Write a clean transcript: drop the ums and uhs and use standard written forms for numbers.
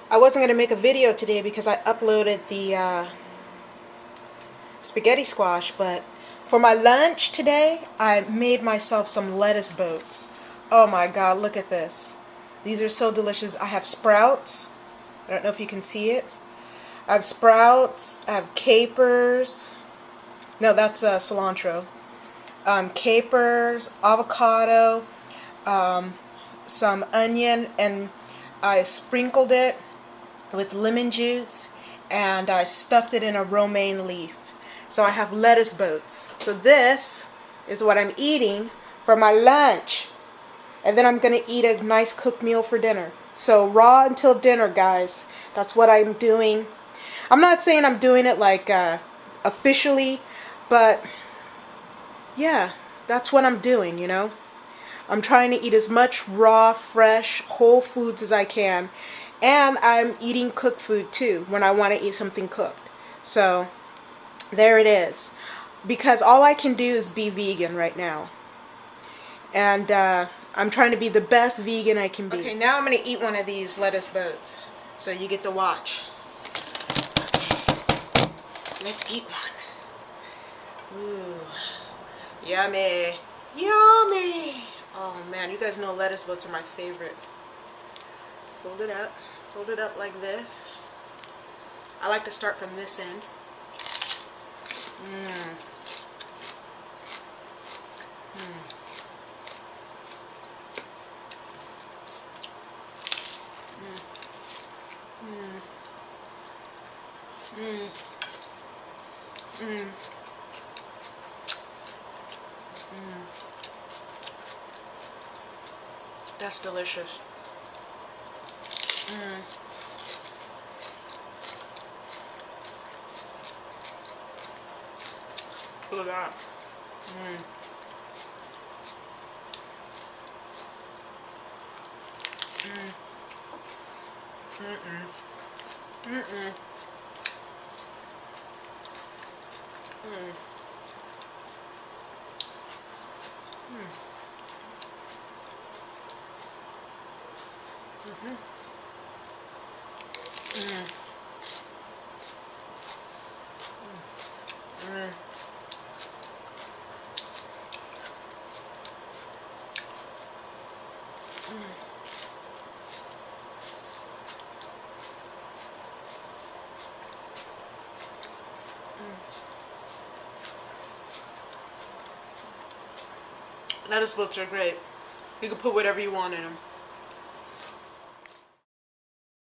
I wasn't going to make a video today because I uploaded the spaghetti squash, but for my lunch today, I made myself some lettuce boats. Oh my god, look at this. These are so delicious. I have sprouts. I don't know if you can see it. I have sprouts. I have capers. No, that's cilantro. Capers, avocado, some onion, and I sprinkled it with lemon juice, and I stuffed it in a romaine leaf. So I have lettuce boats. So this is what I'm eating for my lunch. And then I'm going to eat a nice cooked meal for dinner. So raw until dinner, guys. That's what I'm doing. I'm not saying I'm doing it like officially, but yeah, that's what I'm doing, you know. I'm trying to eat as much raw, fresh, whole foods as I can. And I'm eating cooked food too when I want to eat something cooked. So there it is. Because all I can do is be vegan right now. And I'm trying to be the best vegan I can be. Okay, now I'm going to eat one of these lettuce boats. So you get to watch. Let's eat one. Ooh. Yummy. Yummy. Oh man, you guys know lettuce boats are my favorite. Fold it up. Fold it up like this. I like to start from this end. Mmm. Mmm. Mmm. Mmm. Mmm. Mmm. That's delicious. Mmm. Look at that. Mmm. Mmm. Mm-mm. Mm-mm. Mm. Mm. Mm-hmm. Mm. Mm. Lettuce boats are great. You can put whatever you want in them.